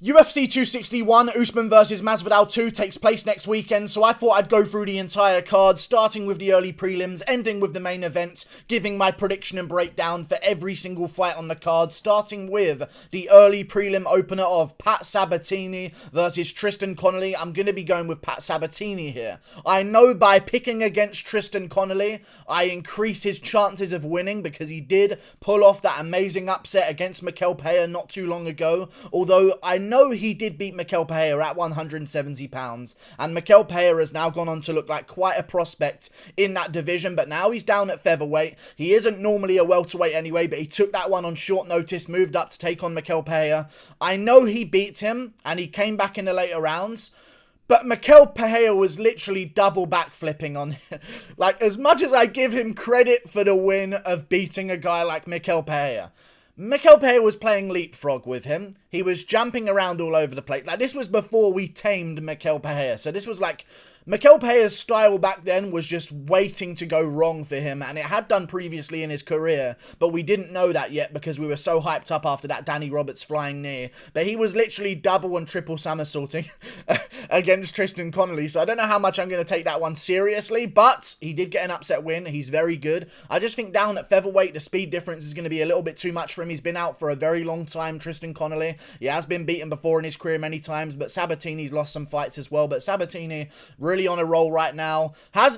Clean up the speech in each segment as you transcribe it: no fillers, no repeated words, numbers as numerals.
UFC 261, Usman vs Masvidal 2 takes place next weekend, so I thought I'd go through the entire card, starting with the early prelims, ending with the main event, giving my prediction and breakdown for every single fight on the card, starting with the early prelim opener of Pat Sabatini versus Tristan Connolly. I'm going to be going with Pat Sabatini here. I know by picking against Tristan Connolly, I increase his chances of winning because he did pull off that amazing upset against Mikel Pereira not too long ago, although I know he did beat Mikel Pereira at 170 pounds, and Mikel Pereira has now gone on to look like quite a prospect in that division, but now he's down at featherweight. He isn't normally a welterweight anyway, but he took that one on short notice, moved up to take on Mikel Pereira. I know he beat him, and he came back in the later rounds, but Mikel Pereira was literally double backflipping on him. Like, as much as I give him credit for the win of beating a guy like Mikel Pereira, Mikel Pereira was playing leapfrog with him. He was jumping around all over the place. Like, this was before we tamed Mikel Pereira. So this was like, Mikel Pereira's style back then was just waiting to go wrong for him, and it had done previously in his career, but we didn't know that yet because we were so hyped up after that Danny Roberts flying knee. But he was literally double and triple somersaulting against Tristan Connolly, so I don't know how much I'm going to take that one seriously, but he did get an upset win. He's very good. I just think down at featherweight, the speed difference is going to be a little bit too much for him. He's been out for a very long time, Tristan Connolly. He has been beaten before in his career many times, but Sabatini's lost some fights as well. But Sabatini really on a roll right now.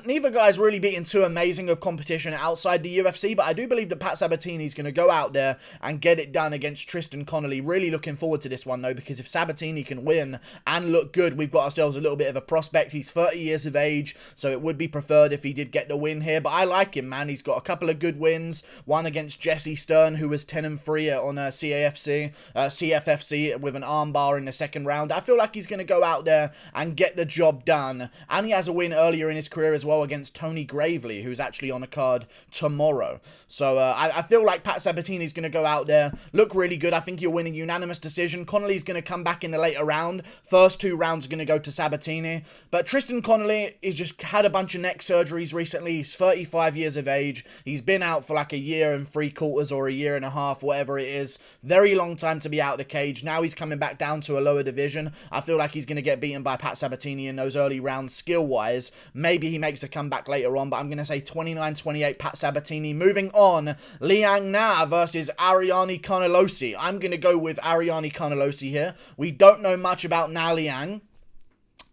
Neither guy's really beaten too amazing of competition outside the UFC, but I do believe that Pat Sabatini's going to go out there and get it done against Tristan Connolly. Really looking forward to this one though, because if Sabatini can win and look good, we've got ourselves a little bit of a prospect. He's 30 years of age, so it would be preferred if he did get the win here, but I like him, man. He's got a couple of good wins. One against Jesse Stern, who was 10-3 on CFFC with an armbar in the second round. I feel like he's going to go out there and get the job done, and he has a win earlier in his career as well against Tony Gravely, who's actually on a card tomorrow. So I feel like Pat Sabatini's going to go out there, look really good. I think he'll win a unanimous decision. Connolly's going to come back in the later round. First two rounds are going to go to Sabatini, but Tristan Connolly has just had a bunch of neck surgeries recently. He's 35 years of age. He's been out for like a year and 3/4 or a year and a half, whatever it is. Very long time to be out of the cage. Now he's coming back down to a lower division. I feel like he's going to get beaten by Pat Sabatini in those early rounds skill-wise. Maybe he makes a comeback later on, but I'm going to say 29-28 Pat Sabatini. Moving on, Liang versus Ariane Carnelossi. I'm going to go with Ariane Carnelossi here. We don't know much about Liang.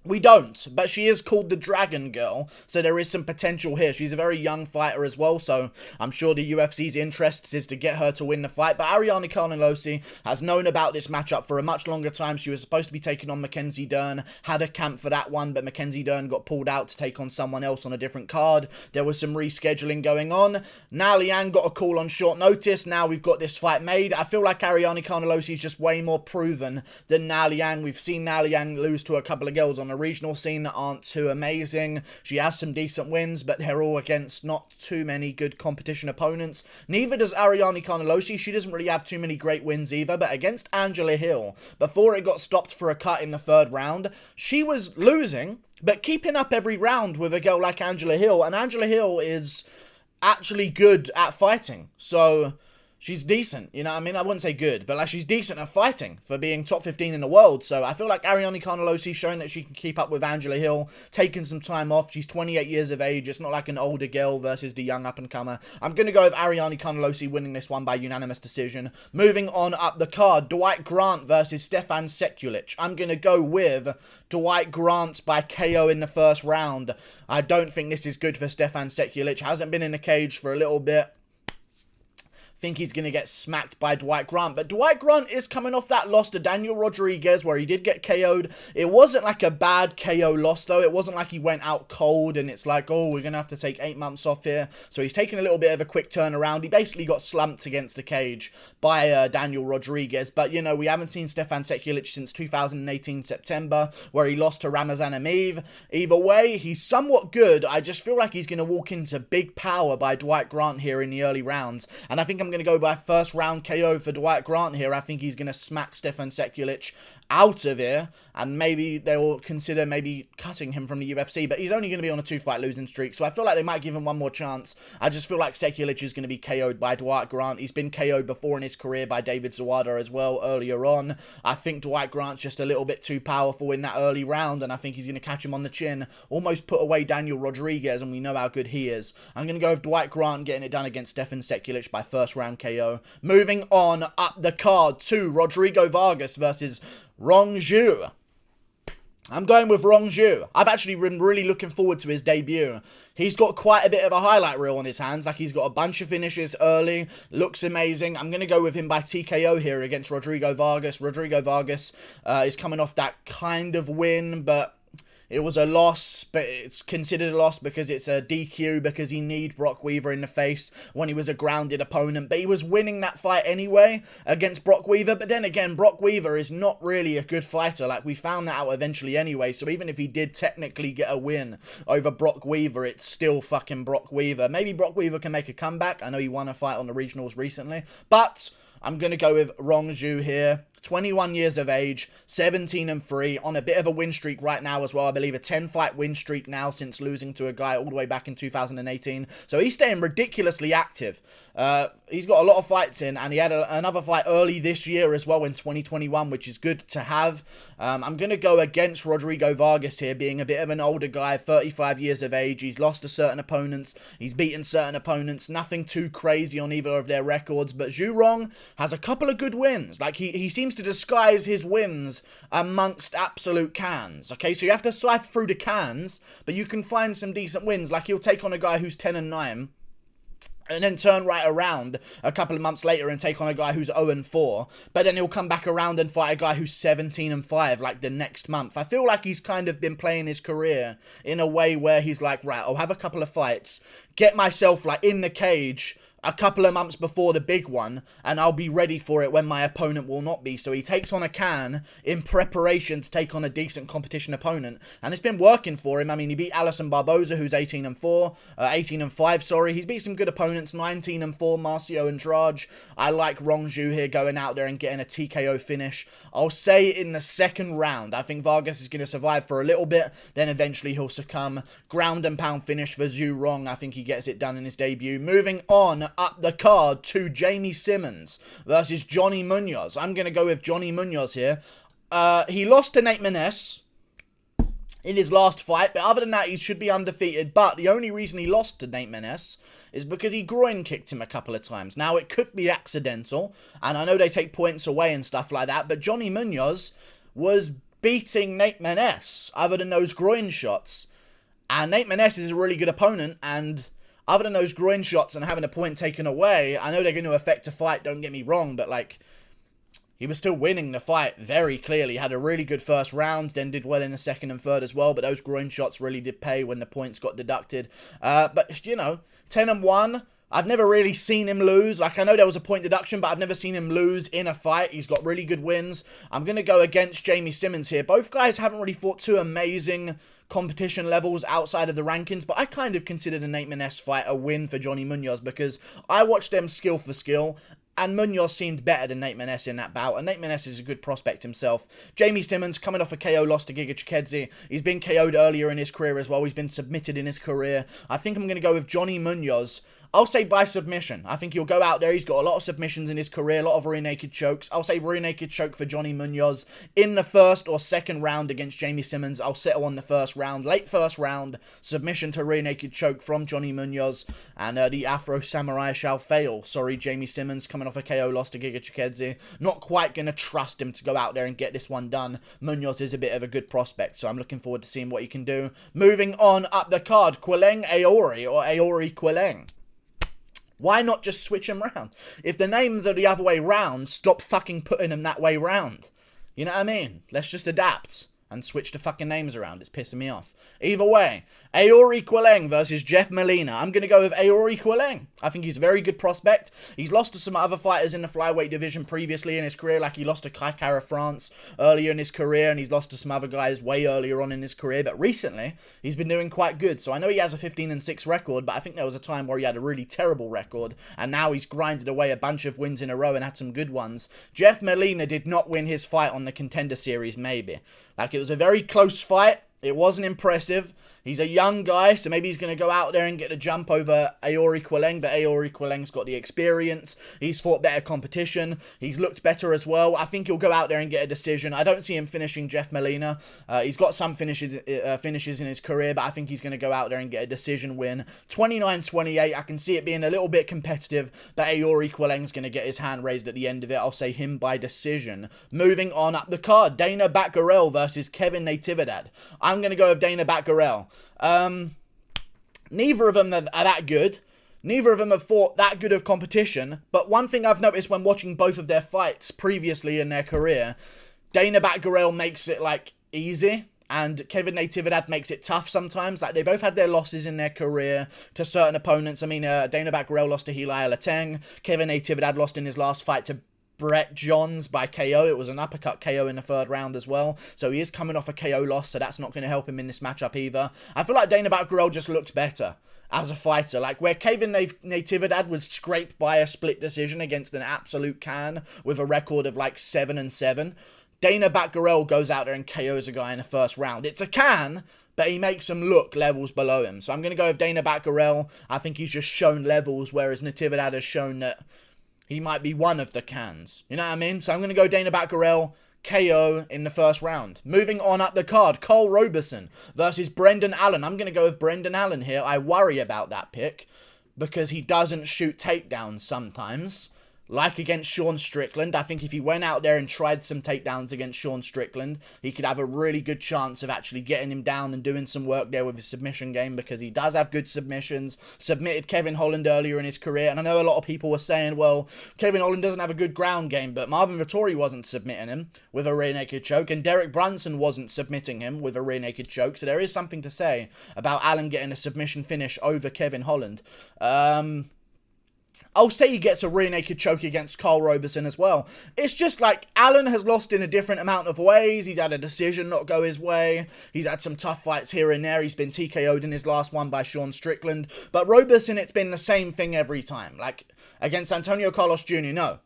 We don't, but she is called the Dragon Girl, so there is some potential here. She's a very young fighter as well, so I'm sure the UFC's interest is to get her to win the fight. But Ariane Carnelossi has known about this matchup for a much longer time. She was supposed to be taking on Mackenzie Dern, had a camp for that one, but Mackenzie Dern got pulled out to take on someone else on a different card. There was some rescheduling going on. Now Liang got a call on short notice. Now we've got this fight made. I feel like Ariane Carnelossi is just way more proven than Liang. We've seen Liang lose to a couple of girls on the regional scene that aren't too amazing. She has some decent wins, but they're all against not too many good competition opponents. Neither does Ariane Carnelossi. She doesn't really have too many great wins either, but against Angela Hill, before it got stopped for a cut in the third round, she was losing, but keeping up every round with a girl like Angela Hill, and Angela Hill is actually good at fighting, so she's decent, you know what I mean? I wouldn't say good, but like she's decent at fighting for being top 15 in the world. So I feel like Ariane Carnelossi showing that she can keep up with Angela Hill, taking some time off. She's 28 years of age. It's not like an older girl versus the young up-and-comer. I'm going to go with Ariane Carnelossi winning this one by unanimous decision. Moving on up the card, Dwight Grant versus Stefan Sekulic. I'm going to go with Dwight Grant by KO in the first round. I don't think this is good for Stefan Sekulic. Hasn't been in the cage for a little bit. Think he's going to get smacked by Dwight Grant. But Dwight Grant is coming off that loss to Daniel Rodriguez where he did get KO'd. It wasn't like a bad KO loss though. It wasn't like he went out cold and it's like, oh, we're going to have to take 8 months off here. So he's taking a little bit of a quick turnaround. He basically got slumped against the cage by Daniel Rodriguez. But, you know, we haven't seen Stefan Sekulic since 2018 September where he lost to Ramazan Emeev. Either way, he's somewhat good. I just feel like he's going to walk into big power by Dwight Grant here in the early rounds. And I think I'm I'm going to go by first round KO for Dwight Grant here. I think he's going to smack Stefan Sekulic out of here, and maybe they will consider maybe cutting him from the UFC, but he's only going to be on a 2-fight losing streak, so I feel like they might give him one more chance. I just feel like Sekulic is going to be KO'd by Dwight Grant. He's been KO'd before in his career by David Zawada as well earlier on. I think Dwight Grant's just a little bit too powerful in that early round, and I think he's going to catch him on the chin, almost put away Daniel Rodriguez, and we know how good he is. I'm going to go with Dwight Grant getting it done against Stefan Sekulic by first round KO. Moving on up the card to Rodrigo Vargas versus Rong Zhu. I'm going with Rong Zhu. I've actually been really looking forward to his debut. He's got quite a bit of a highlight reel on his hands. Like, he's got a bunch of finishes early. Looks amazing. I'm going to go with him by TKO here against Rodrigo Vargas. Rodrigo Vargas is coming off that kind of win, but it was a loss, but it's considered a loss because it's a DQ, because he kneed Brock Weaver in the face when he was a grounded opponent. But he was winning that fight anyway against Brock Weaver. But then again, Brock Weaver is not really a good fighter. Like, we found that out eventually anyway. So even if he did technically get a win over Brock Weaver, it's still fucking Brock Weaver. Maybe Brock Weaver can make a comeback. I know he won a fight on the regionals recently. But I'm going to go with Rong Zhu here. 21 years of age, 17-3, on a bit of a win streak right now as well. I believe a 10-fight win streak now since losing to a guy all the way back in 2018. So he's staying ridiculously active. He's got a lot of fights in, and he had another fight early this year as well in 2021, which is good to have. I'm going to go against Rodrigo Vargas here, being a bit of an older guy, 35 years of age. He's lost to certain opponents. He's beaten certain opponents. Nothing too crazy on either of their records, but Zhu Rong has a couple of good wins. Like, he seems to disguise his wins amongst absolute cans. Okay, so you have to sift through the cans, but you can find some decent wins. Like, he'll take on a guy who's 10-9, and then turn right around a couple of months later and take on a guy who's 0-4. But then he'll come back around and fight a guy who's 17-5, like, the next month. I feel like he's kind of been playing his career in a way where he's like, right, I'll have a couple of fights, get myself, like, in the cage a couple of months before the big one, and I'll be ready for it when my opponent will not be. So he takes on a can in preparation to take on a decent competition opponent, and it's been working for him. I mean, he beat Alisson Barboza, who's 18-5, sorry. He's beat some good opponents, 19-4, Marcio Andrade. I like Rong Zhu here going out there and getting a TKO finish. I'll say in the second round. I think Vargas is going to survive for a little bit, then eventually he'll succumb. Ground and pound finish for Zhu Rong. I think he gets it done in his debut. Moving on up the card to Jamey Simmons versus Johnny Munoz. I'm going to go with Johnny Munoz here. He lost to Nate Maness in his last fight, but other than that, he should be undefeated. But the only reason he lost to Nate Maness is because he groin kicked him a couple of times. Now, it could be accidental, and I know they take points away and stuff like that, but Johnny Munoz was beating Nate Maness other than those groin shots. And Nate Maness is a really good opponent, and other than those groin shots and having a point taken away, I know they're going to affect a fight, don't get me wrong, but, like, he was still winning the fight very clearly. Had a really good first round, then did well in the second and third as well, but those groin shots really did pay when the points got deducted. But, you know, 10-1, I've never really seen him lose. Like, I know there was a point deduction, but I've never seen him lose in a fight. He's got really good wins. I'm going to go against Jamey Simmons here. Both guys haven't really fought two amazing competition levels outside of the rankings, but I kind of consider the Nate Maness fight a win for Johnny Munoz because I watched them skill for skill, and Munoz seemed better than Nate Maness in that bout, and Nate Maness is a good prospect himself. Jamey Simmons coming off a KO loss to Giga Chikadze. He's been KO'd earlier in his career as well. He's been submitted in his career. I think I'm going to go with Johnny Munoz. I'll say by submission. I think he'll go out there. He's got a lot of submissions in his career, a lot of rear naked chokes. I'll say rear naked choke for Johnny Munoz in the first or second round against Jamey Simmons. I'll settle on the first round. Late first round, submission to rear naked choke from Johnny Munoz. And the Afro Samurai shall fail. Sorry, Jamey Simmons coming off a KO loss to Giga Chikadze. Not quite going to trust him to go out there and get this one done. Munoz is a bit of a good prospect, so I'm looking forward to seeing what he can do. Moving on up the card, Qileng Aori, or Aori Qileng. Why not just switch them round? If the names are the other way round, stop fucking putting them that way round. You know what I mean? Let's just adapt. and switch the fucking names around. It's pissing me off. Either way, Aori Qileng versus Jeff Molina. I'm going to go with Aori Qileng. I think he's a very good prospect. He's lost to some other fighters in the flyweight division previously in his career, like he lost to Kai Kara France earlier in his career, and he's lost to some other guys way earlier on in his career, but recently, he's been doing quite good. So I know he has a 15-6 record, but I think there was a time where he had a really terrible record, and now he's grinded away a bunch of wins in a row and had some good ones. Jeff Molina did not win his fight on the Contender Series, maybe. Like, it was a very close fight. It wasn't impressive. He's a young guy, so maybe he's going to go out there and get a jump over Aori Qileng, but Aori Quileng's got the experience. He's fought better competition. He's looked better as well. I think he'll go out there and get a decision. I don't see him finishing Jeff Molina. He's got some finishes in his career, but I think he's going to go out there and get a decision win. 29-28, I can see it being a little bit competitive, but Aori Quileng's going to get his hand raised at the end of it. I'll say him by decision. Moving on up the card, Danaa Batgerel versus Kevin Natividad. I'm going to go with Danaa Batgerel. Neither of them are that good. Neither of them have fought that good of competition. But one thing I've noticed when watching both of their fights previously in their career, Danaa Batgerel makes it, like, easy. And Kevin Natividad makes it tough sometimes. Like, they both had their losses in their career to certain opponents. I mean, Danaa Batgerel lost to Uriah. Kevin Natividad lost in his last fight to Brett Johns by KO. It was an uppercut KO in the third round as well. So he is coming off a KO loss, so that's not going to help him in this matchup either. I feel like Danaa Batgerel just looks better as a fighter. Like, where Kevin Natividad would scrape by a split decision against an absolute can with a record of like 7-7, Danaa Batgerel goes out there and KOs a guy in the first round. It's a can, but he makes him look levels below him. So I'm going to go with Danaa Batgerel. I think he's just shown levels, whereas Natividad has shown that he might be one of the cans. You know what I mean? So I'm going to go Danaa Batgerel, KO in the first round. Moving on up the card, Karl Roberson versus Brendan Allen. I'm going to go with Brendan Allen here. I worry about that pick because he doesn't shoot takedowns sometimes. Like against Sean Strickland, I think if he went out there and tried some takedowns against Sean Strickland, he could have a really good chance of actually getting him down and doing some work there with his submission game, because he does have good submissions. Submitted Kevin Holland earlier in his career, and I know a lot of people were saying, well, Kevin Holland doesn't have a good ground game, but Marvin Vettori wasn't submitting him with a rear naked choke, and Derek Brunson wasn't submitting him with a rear naked choke, so there is something to say about Allen getting a submission finish over Kevin Holland. I'll say he gets a rear naked choke against Karl Roberson as well. It's just like Allen has lost in a different amount of ways. He's had a decision not go his way. He's had some tough fights here and there. He's been TKO'd in his last one by Sean Strickland. But Roberson, it's been the same thing every time. Like against Antonio Carlos Jr., no.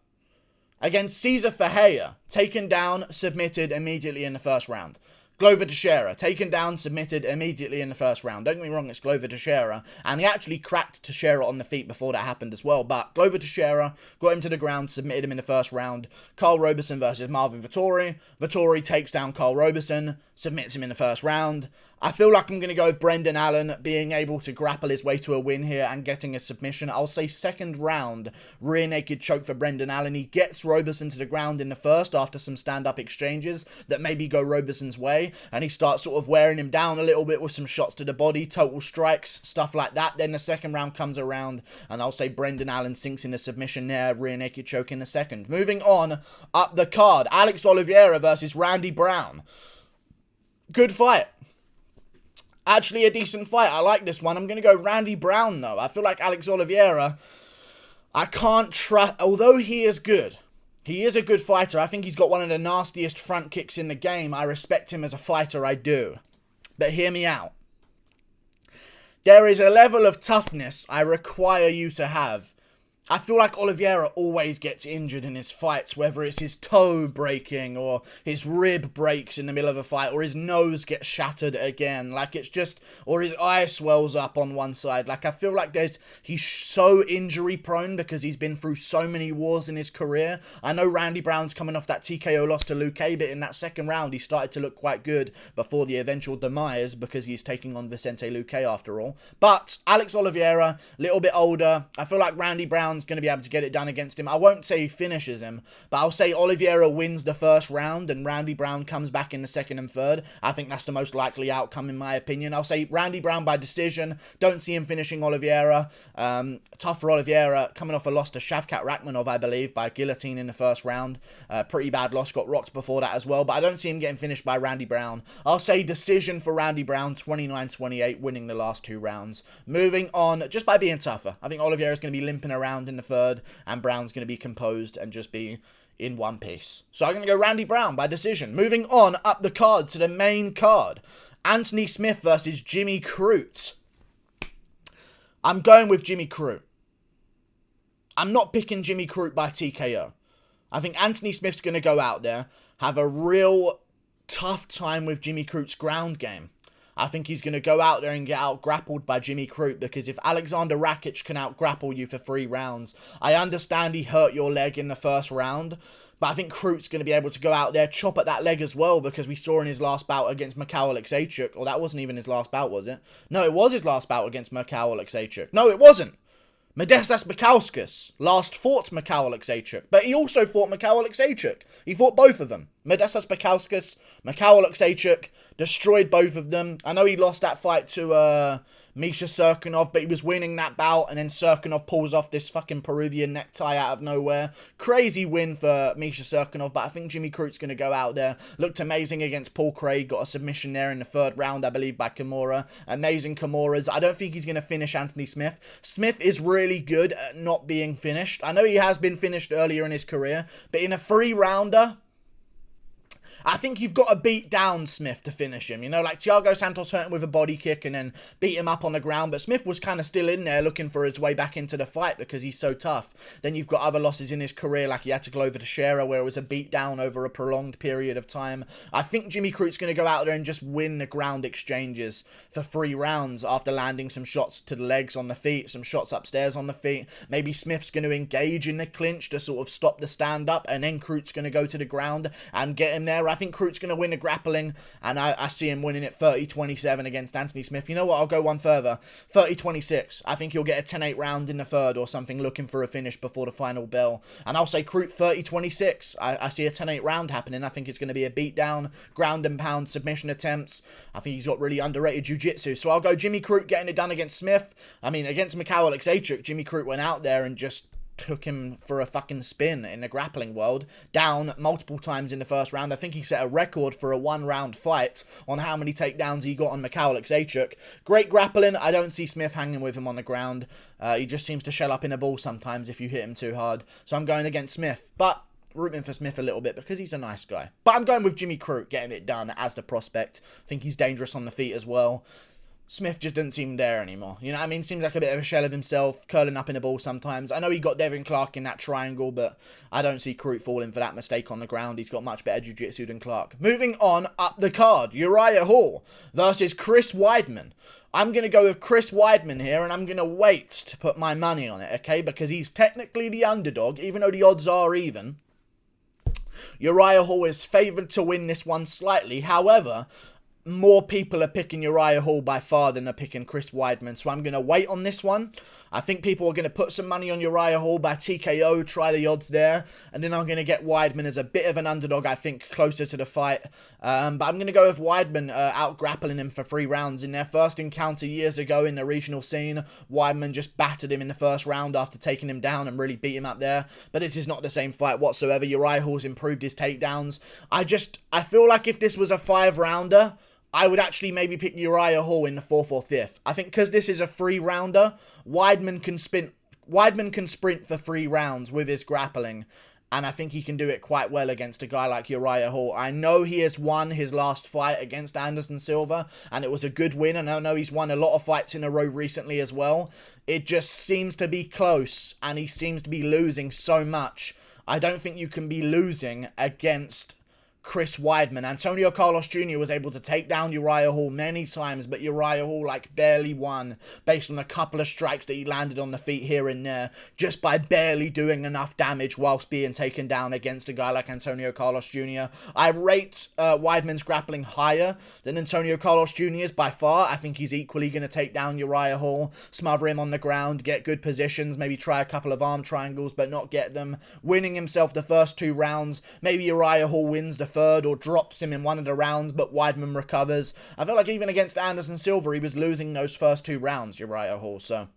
Against Cesar Ferreira, taken down, submitted immediately in the first round. Glover Teixeira, taken down, submitted immediately in the first round. Don't get me wrong, it's Glover Teixeira. And he actually cracked Teixeira on the feet before that happened as well. But Glover Teixeira got him to the ground, submitted him in the first round. Karl Roberson versus Marvin Vettori. Vettori takes down Karl Roberson, submits him in the first round. I feel like I'm going to go with Brendan Allen being able to grapple his way to a win here and getting a submission. I'll say second round, rear naked choke for Brendan Allen. He gets Roberson to the ground in the first after some stand-up exchanges that maybe go Roberson's way. And he starts sort of wearing him down a little bit with some shots to the body, total strikes, stuff like that. Then the second round comes around and I'll say Brendan Allen sinks in the submission there, rear naked choke in the second. Moving on up the card, Alex Oliveira versus Randy Brown. Good fight. Actually a decent fight. I like this one. I'm going to go Randy Brown, though. I feel like Alex Oliveira, I can't trust, although he is good. He is a good fighter. I think he's got one of the nastiest front kicks in the game. I respect him as a fighter, I do. But hear me out. There is a level of toughness I require you to have. I feel like Oliveira always gets injured in his fights, whether it's his toe breaking or his rib breaks in the middle of a fight or his nose gets shattered again. Like, it's just, or his eye swells up on one side. Like, I feel like he's so injury prone because he's been through so many wars in his career. I know Randy Brown's coming off that TKO loss to Luque, but in that second round, he started to look quite good before the eventual demise because he's taking on Vicente Luque after all. But Alex Oliveira, a little bit older. I feel like Randy Brown Brown's going to be able to get it done against him. I won't say he finishes him, but I'll say Oliveira wins the first round and Randy Brown comes back in the second and third. I think that's the most likely outcome in my opinion. I'll say Randy Brown by decision. Don't see him finishing Oliveira. Tough for Oliveira, coming off a loss to Shavkat Rakhmonov, I believe, by guillotine in the first round. Pretty bad loss, got rocked before that as well, but I don't see him getting finished by Randy Brown. I'll say decision for Randy Brown, 29-28, winning the last 2 rounds. Moving on, just by being tougher. I think Oliveira's going to be limping around in the third, and Brown's going to be composed and just be in one piece. So I'm going to go Randy Brown by decision. Moving on up the card to the main card. Anthony Smith versus Jimmy Crute. I'm going with Jimmy Crute. I'm not picking Jimmy Crute by TKO. I think Anthony Smith's going to go out there, have a real tough time with Jimmy Crute's ground game. I think he's going to go out there and get out-grappled by Jimmy Crute, because if Alexander Rakic can out-grapple you for 3 rounds, I understand he hurt your leg in the first round, but I think Crute's going to be able to go out there, chop at that leg as well, because we saw in his last bout against Mikhail Oleksiejczuk, or that wasn't even his last bout, was it? No, it was his last bout against Mikhail Oleksiejczuk. No, it wasn't. Modestas Bukauskas last fought Mikhail Oleksiejczuk, but he also fought Mikhail Oleksiejczuk. He fought both of them. Modestas Bukauskas, Mikhail Oleksiejczuk, destroyed both of them. I know he lost that fight to Misha Serkinov, but he was winning that bout, and then Serkinov pulls off this fucking Peruvian necktie out of nowhere. Crazy win for Misha Serkinov, but I think Jimmy Crute's going to go out there. Looked amazing against Paul Craig, got a submission there in the 3rd round, I believe, by Kimura. Amazing Kimuras. I don't think he's going to finish Anthony Smith. Smith is really good at not being finished. I know he has been finished earlier in his career, but in a 3-rounder, I think you've got to beat down Smith to finish him. You know, like Thiago Santos hurt him with a body kick and then beat him up on the ground. But Smith was kind of still in there looking for his way back into the fight because he's so tough. Then you've got other losses in his career, like he had to go over to Shera, where it was a beat down over a prolonged period of time. I think Jimmy Crute's going to go out there and just win the ground exchanges for 3 rounds after landing some shots to the legs on the feet, some shots upstairs on the feet. Maybe Smith's going to engage in the clinch to sort of stop the stand-up, and then Crute's going to go to the ground and get him there. I think Crute's going to win the grappling, and I see him winning it 30-27 against Anthony Smith. You know what? I'll go one further. 30-26. I think he'll get a 10-8 round in the 3rd or something, looking for a finish before the final bell. And I'll say Crute 30-26. I see a 10-8 round happening. I think it's going to be a beatdown, ground and pound submission attempts. I think he's got really underrated jiu-jitsu. So I'll go Jimmy Crute getting it done against Smith. I mean, against Mikhail Oleksiejczuk, Jimmy Crute went out there and just took him for a fucking spin in the grappling world, down multiple times in the 1st round. I think he set a record for a 1-round fight on how many takedowns he got on Mikhail Oleksiejczuk. Great grappling. I don't see Smith hanging with him on the ground. He just seems to shell up in a ball sometimes if you hit him too hard. So I'm going against Smith, but rooting for Smith a little bit because he's a nice guy. But I'm going with Jimmy Crute getting it done as the prospect. I think he's dangerous on the feet as well. Smith just doesn't seem there anymore. You know what I mean? Seems like a bit of a shell of himself, curling up in a ball sometimes. I know he got Devin Clark in that triangle, but I don't see Crute falling for that mistake on the ground. He's got much better jiu-jitsu than Clark. Moving on up the card, Uriah Hall versus Chris Weidman. I'm going to go with Chris Weidman here, and I'm going to wait to put my money on it, okay? Because he's technically the underdog, even though the odds are even. Uriah Hall is favoured to win this one slightly. However, more people are picking Uriah Hall by far than are picking Chris Weidman, so I'm going to wait on this one. I think people are going to put some money on Uriah Hall by TKO, try the odds there, and then I'm going to get Weidman as a bit of an underdog, I think, closer to the fight. But I'm going to go with Weidman out-grappling him for 3 rounds. In their first encounter years ago in the regional scene, Weidman just battered him in the 1st round after taking him down and really beat him up there. But this is not the same fight whatsoever. Uriah Hall's improved his takedowns. I feel like if this was a 5-rounder, I would actually maybe pick Uriah Hall in the 4th or 5th. I think because this is a 3-rounder, Weidman can sprint for 3 rounds with his grappling, and I think he can do it quite well against a guy like Uriah Hall. I know he has won his last fight against Anderson Silva, and it was a good win, and I know he's won a lot of fights in a row recently as well. It just seems to be close, and he seems to be losing so much. I don't think you can be losing against Chris Weidman. Antonio Carlos Jr. was able to take down Uriah Hall many times, but Uriah Hall like barely won based on a couple of strikes that he landed on the feet here and there, just by barely doing enough damage whilst being taken down against a guy like Antonio Carlos Jr. I rate Weidman's grappling higher than Antonio Carlos Jr.'s by far. I think he's equally going to take down Uriah Hall, smother him on the ground, get good positions, maybe try a couple of arm triangles but not get them, winning himself the first 2 rounds. Maybe Uriah Hall wins the third or drops him in one of the rounds, but Weidman recovers. I feel like even against Anderson Silva, he was losing those first 2 rounds, Uriah Hall, so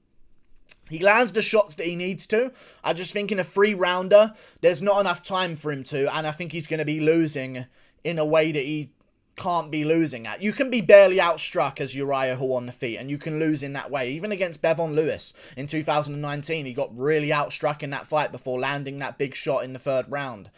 he lands the shots that he needs to. I just think in a 3-rounder, there's not enough time for him to, and I think he's going to be losing in a way that he can't be losing at. You can be barely outstruck as Uriah Hall on the feet, and you can lose in that way. Even against Bevon Lewis in 2019, he got really outstruck in that fight before landing that big shot in the 3rd round.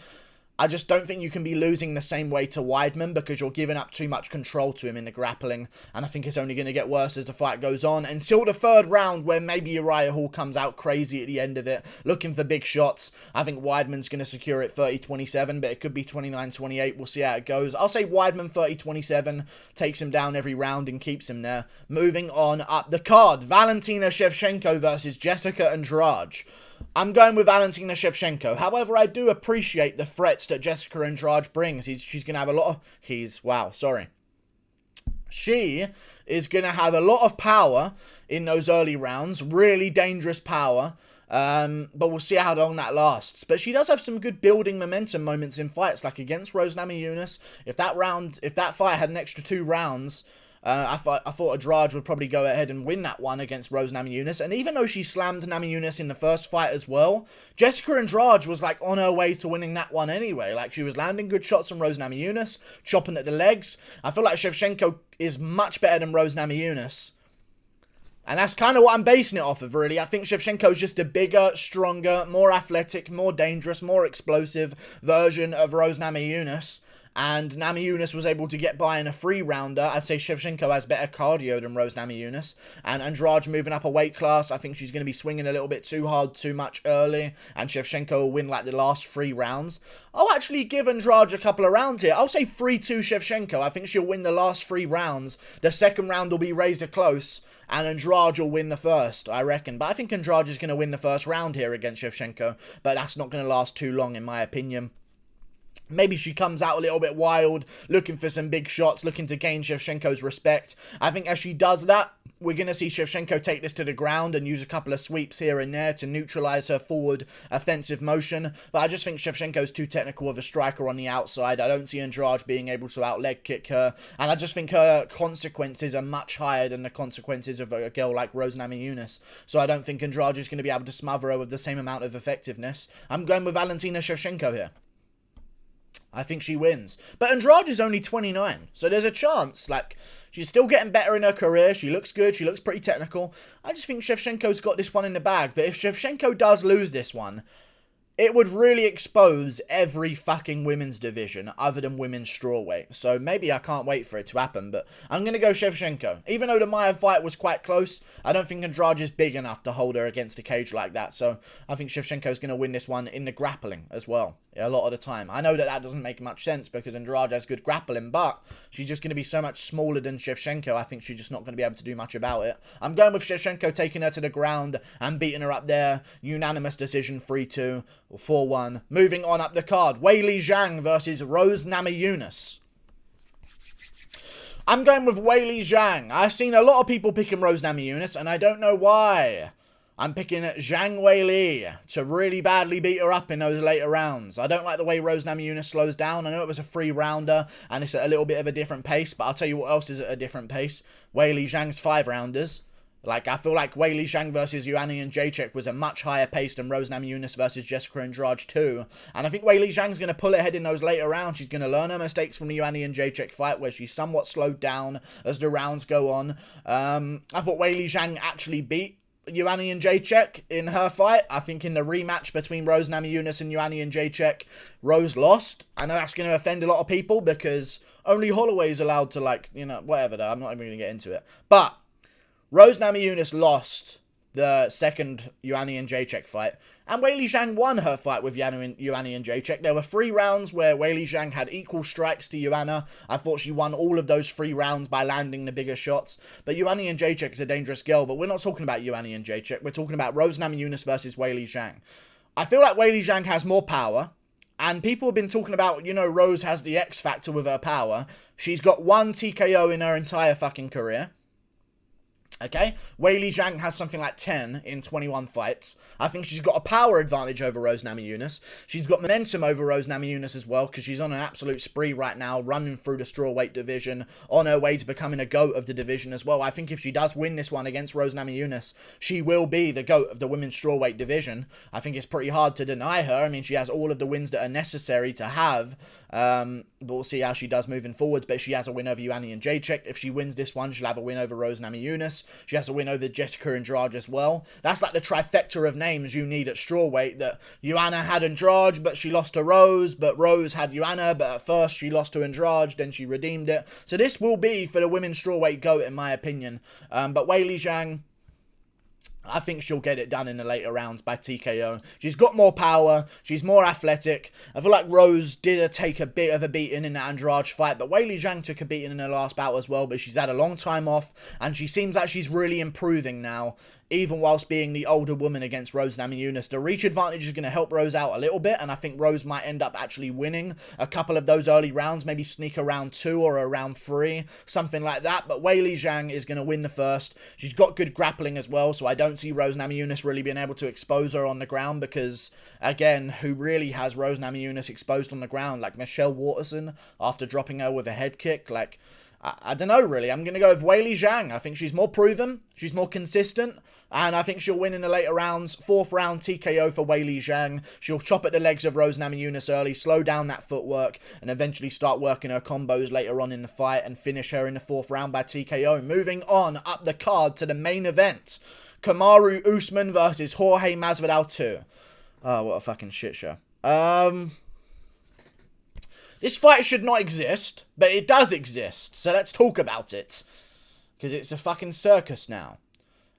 I just don't think you can be losing the same way to Weidman because you're giving up too much control to him in the grappling, and I think it's only going to get worse as the fight goes on until the 3rd round where maybe Uriah Hall comes out crazy at the end of it, looking for big shots. I think Weidman's going to secure it 30-27, but it could be 29-28. We'll see how it goes. I'll say Weidman 30-27, takes him down every round and keeps him there. Moving on up the card, Valentina Shevchenko versus Jessica Andrade. I'm going with Valentina Shevchenko. However, I do appreciate the threats that Jessica Andrade brings. She's going to have a lot of... She is going to have a lot of power in those early rounds. Really dangerous power. But we'll see how long that lasts. But she does have some good building momentum moments in fights, like against Rose Namajunas. If that fight had an extra 2 rounds... I thought Andrade would probably go ahead and win that one against Rose Namajunas. And even though she slammed Namajunas in the first fight as well, Jessica Andrade was like on her way to winning that one anyway. Like she was landing good shots on Rose Namajunas, chopping at the legs. I feel like Shevchenko is much better than Rose Namajunas. And that's kind of what I'm basing it off of, really. I think Shevchenko is just a bigger, stronger, more athletic, more dangerous, more explosive version of Rose Namajunas. And Namajunas was able to get by in a 3-rounder. I'd say Shevchenko has better cardio than Rose Namajunas. And Andrade moving up a weight class. I think she's going to be swinging a little bit too hard, too much early. And Shevchenko will win like the last 3 rounds. I'll actually give Andrade a couple of rounds here. I'll say 3-2 Shevchenko. I think she'll win the last 3 rounds. The 2nd round will be razor close. And Andrade will win the 1st, I reckon. But I think Andrade is going to win the 1st round here against Shevchenko. But that's not going to last too long, in my opinion. Maybe she comes out a little bit wild, looking for some big shots, looking to gain Shevchenko's respect. I think as she does that, we're going to see Shevchenko take this to the ground and use a couple of sweeps here and there to neutralize her forward offensive motion. But I just think Shevchenko's too technical of a striker on the outside. I don't see Andrade being able to out-leg kick her. And I just think her consequences are much higher than the consequences of a girl like Rose Namajunas. So I don't think Andrade is going to be able to smother her with the same amount of effectiveness. I'm going with Valentina Shevchenko here. I think she wins. But Andrade is only 29, so there's a chance. Like, she's still getting better in her career. She looks good. She looks pretty technical. I just think Shevchenko's got this one in the bag. But if Shevchenko does lose this one, it would really expose every fucking women's division other than women's strawweight. So maybe I can't wait for it to happen, but I'm going to go Shevchenko. Even though the Maia fight was quite close, I don't think Andrade is big enough to hold her against a cage like that. So I think Shevchenko's going to win this one in the grappling as well. A lot of the time. I know that doesn't make much sense because Andrade has good grappling, but she's just going to be so much smaller than Shevchenko. I think she's just not going to be able to do much about it. I'm going with Shevchenko taking her to the ground and beating her up there. Unanimous decision, 3-2 or 4-1. Moving on up the card, Weili Zhang versus Rose Namajunas. I'm going with Weili Zhang. I've seen a lot of people picking Rose Namajunas, and I don't know why. I'm picking Zhang Weili to really badly beat her up in those later rounds. I don't like the way Rose Namajunas slows down. I know it was a 3-rounder and it's at a little bit of a different pace, but I'll tell you what else is at a different pace. Weili Zhang's 5-rounders. Like, I feel like Weili Zhang versus Ioana Jędrzejczyk was a much higher pace than Rose Namajunas versus Jessica Andrade too. And I think Weili Zhang's going to pull ahead in those later rounds. She's going to learn her mistakes from the Ioana Jędrzejczyk fight where she's somewhat slowed down as the rounds go on. I thought Weili Zhang actually beat Ioana Jędrzejczyk in her fight. I think in the rematch between Rose Namajunas and Ioana Jędrzejczyk, Rose lost. I know that's going to offend a lot of people because only Holloway is allowed to, like, you know, whatever though. I'm not even going to get into it. But Rose Namajunas lost the second Ioane and Jacek fight, and Weili Zhang won her fight with Ioane and Jacek. There were 3 rounds where Weili Zhang had equal strikes to Ioane. I thought she won all of those 3 rounds by landing the bigger shots. But Ioane and Jacek is a dangerous girl, but we're not talking about Ioane and Jacek. We're talking about Rose Namajunas versus Weili Zhang. I feel like Weili Zhang has more power, and people have been talking about, you know, Rose has the X factor with her power. She's got 1 TKO in her entire fucking career. Okay, Weili Zhang has something like 10 in 21 fights. I think she's got a power advantage over Rose Namajunas. She's got momentum over Rose Namajunas as well, because she's on an absolute spree right now, running through the strawweight division, on her way to becoming a GOAT of the division as well. I think if she does win this one against Rose Namajunas, she will be the GOAT of the women's strawweight division. I think it's pretty hard to deny her. I mean, she has all of the wins that are necessary to have, but we'll see how she does moving forwards. But she has a win over Ioane and Jacek. If she wins this one, she'll have a win over Rose Namajunas. She has a win over Jessica Andrade as well. That's like the trifecta of names you need at strawweight. That Ioane had Andrade, but she lost to Rose. But Rose had Ioane, but at first she lost to Andrade, then she redeemed it. So this will be for the women's strawweight GOAT, in my opinion. But Weili Zhang, I think she'll get it done in the later rounds by TKO. She's got more power. She's more athletic. I feel like Rose did take a bit of a beating in that Andrade fight, but Weili Zhang took a beating in her last bout as well, but she's had a long time off, and she seems like she's really improving now, even whilst being the older woman against Rose Namajunas. The reach advantage is going to help Rose out a little bit, and I think Rose might end up actually winning a couple of those early rounds, maybe sneak a round 2 or a round 3, something like that. But Weili Zhang is going to win the first. She's got good grappling as well, so I don't see Rose Namajunas really being able to expose her on the ground, because, again, who really has Rose Namajunas exposed on the ground? Like Michelle Waterson, after dropping her with a head kick? Like, I don't know, really. I'm going to go with Weili Zhang. I think she's more proven, she's more consistent, and I think she'll win in the later rounds. 4th round TKO for Weili Zhang. She'll chop at the legs of Rose Namajunas early, slow down that footwork, and eventually start working her combos later on in the fight and finish her in the 4th round by TKO. Moving on up the card to the main event. Kamaru Usman versus Jorge Masvidal 2. Oh, what a fucking shit show. This fight should not exist, but it does exist, so let's talk about it. Because it's a fucking circus now.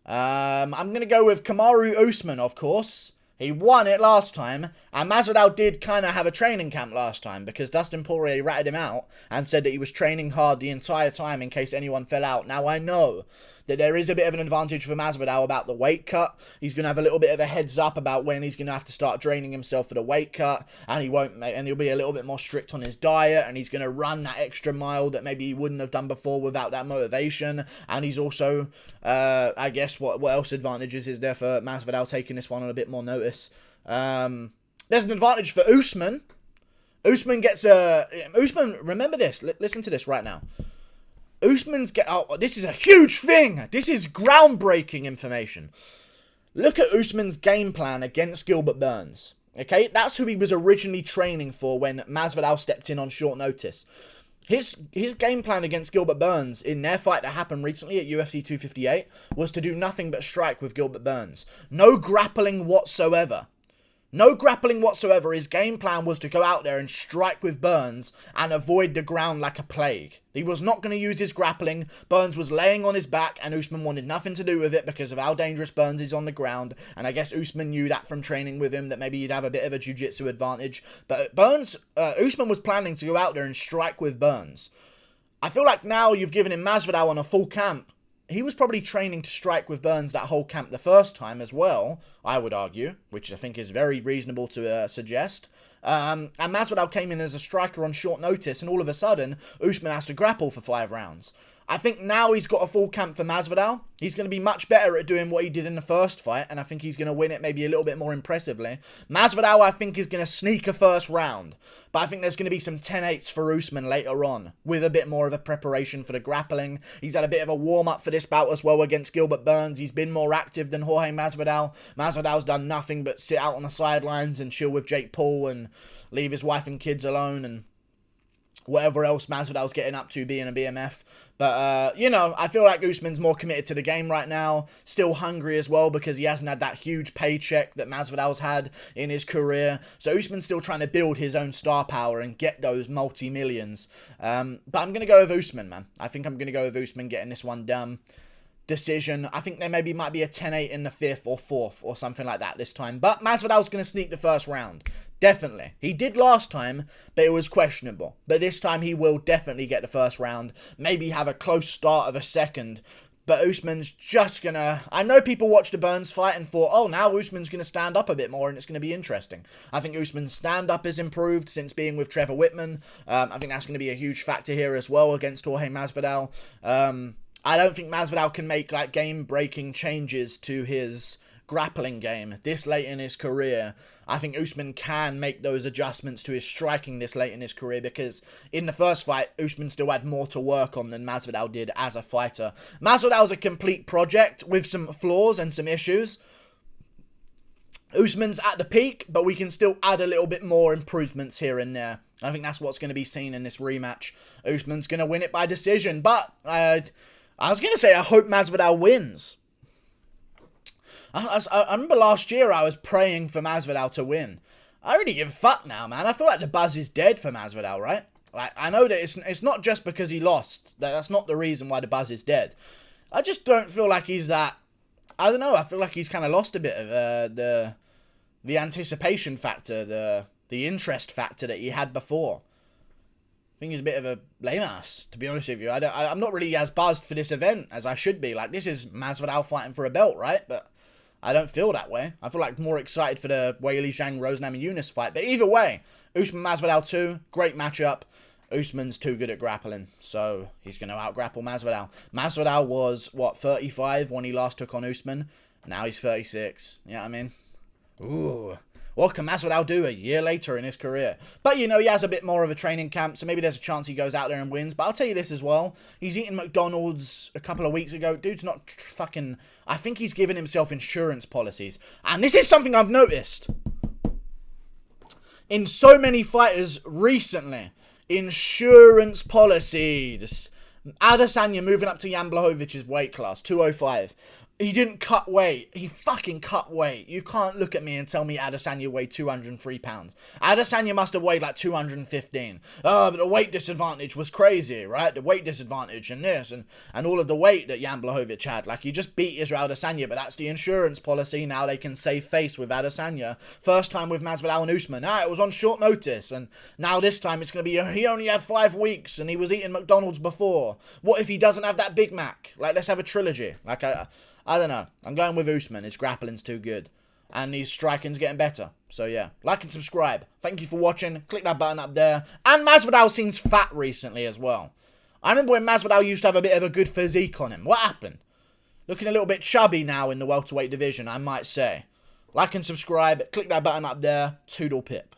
I'm going to go with Kamaru Usman, of course. He won it last time, and Masvidal did kind of have a training camp last time, because Dustin Poirier ratted him out and said that he was training hard the entire time in case anyone fell out. Now, I know that there is a bit of an advantage for Masvidal about the weight cut. He's going to have a little bit of a heads up about when he's going to have to start draining himself for the weight cut, and he'll be a little bit more strict on his diet, and he's going to run that extra mile that maybe he wouldn't have done before without that motivation. And he's also, I guess, what else advantages is there for Masvidal taking this one on a bit more notice? There's an advantage for Usman. Usman gets Usman, remember this, listen to this right now. Usman's this is a huge thing. This is groundbreaking information. Look at Usman's game plan against Gilbert Burns. Okay, that's who he was originally training for when Masvidal stepped in on short notice. His game plan against Gilbert Burns in their fight that happened recently at UFC 258 was to do nothing but strike with Gilbert Burns. No grappling whatsoever. No grappling whatsoever. His game plan was to go out there and strike with Burns and avoid the ground like a plague. He was not going to use his grappling. Burns was laying on his back, and Usman wanted nothing to do with it because of how dangerous Burns is on the ground. And I guess Usman knew that from training with him, that maybe he'd have a bit of a jiu-jitsu advantage. But Usman was planning to go out there and strike with Burns. I feel like now you've given him Masvidal on a full camp. He was probably training to strike with Burns that whole camp the first time as well, I would argue, which I think is very reasonable to suggest. And Masvidal came in as a striker on short notice, and all of a sudden, Usman has to grapple for 5 rounds. I think now he's got a full camp for Masvidal. He's going to be much better at doing what he did in the first fight, and I think he's going to win it maybe a little bit more impressively. Masvidal, I think, is going to sneak a first round, but I think there's going to be some 10-8s for Usman later on, with a bit more of a preparation for the grappling. He's had a bit of a warm-up for this bout as well against Gilbert Burns. He's been more active than Jorge Masvidal. Masvidal's done nothing but sit out on the sidelines and chill with Jake Paul and leave his wife and kids alone and whatever else Masvidal's getting up to being a BMF. But, you know, I feel like Usman's more committed to the game right now. Still hungry as well because he hasn't had that huge paycheck that Masvidal's had in his career. So Usman's still trying to build his own star power and get those multi-millions. But I'm going to go with Usman, man. I think I'm going to go with Usman getting this one done. decision. I think there maybe might be a 10-8 in the 5th or 4th or something like that this time. But Masvidal's going to sneak the first round. Definitely. He did last time, but it was questionable. But this time he will definitely get the first round. Maybe have a close start of a second. But Usman's just going to... I know people watched the Burns fight and thought, oh, now Usman's going to stand up a bit more and it's going to be interesting. I think Usman's stand-up has improved since being with Trevor Whitman. I think that's going to be a huge factor here as well against Jorge Masvidal. I don't think Masvidal can make like game-breaking changes to his grappling game this late in his career. I think Usman can make those adjustments to his striking this late in his career because in the first fight, Usman still had more to work on than Masvidal did as a fighter. Masvidal's a complete project with some flaws and some issues. Usman's at the peak, but we can still add a little bit more improvements here and there. I think that's what's going to be seen in this rematch. Usman's going to win it by decision, but I was going to say I hope Masvidal wins. I remember last year I was praying for Masvidal to win. I really give a fuck now, man. I feel like the buzz is dead for Masvidal, right? Like, I know that it's not just because he lost. That's not the reason why the buzz is dead. I just don't feel like he's that... I don't know. I feel like he's kind of lost a bit of the anticipation factor, the interest factor that he had before. I think he's a bit of a lame ass, to be honest with you. I'm not really as buzzed for this event as I should be. Like, this is Masvidal fighting for a belt, right? But I don't feel that way. I feel like more excited for the Weili, Zhang, Namajunas fight. But either way, Usman Masvidal 2, great matchup. Usman's too good at grappling, so he's going to out-grapple Masvidal. Masvidal was, 35 when he last took on Usman? Now he's 36. You know what I mean? Ooh. What can Masvidal do a year later in his career? But, you know, he has a bit more of a training camp, so maybe there's a chance he goes out there and wins. But I'll tell you this as well. He's eating McDonald's a couple of weeks ago. Dude's not fucking... I think he's given himself insurance policies. And this is something I've noticed in so many fighters recently. Insurance policies. Adesanya moving up to Jan Blachowicz' weight class, 205. He didn't cut weight. He fucking cut weight. You can't look at me and tell me Adesanya weighed 203 pounds. Adesanya must have weighed like 215. But the weight disadvantage was crazy, right? The weight disadvantage and this and all of the weight that Jan Blachowicz had. Like, he just beat Israel Adesanya, but that's the insurance policy. Now they can save face with Adesanya. First time with Masvidal and Usman. It was on short notice. And now this time it's going to be, he only had 5 weeks and he was eating McDonald's before. What if he doesn't have that Big Mac? Like, let's have a trilogy. Like, I don't know. I'm going with Usman. His grappling's too good. And his striking's getting better. So, yeah. Like and subscribe. Thank you for watching. Click that button up there. And Masvidal seems fat recently as well. I remember when Masvidal used to have a bit of a good physique on him. What happened? Looking a little bit chubby now in the welterweight division, I might say. Like and subscribe. Click that button up there. Toodle pip.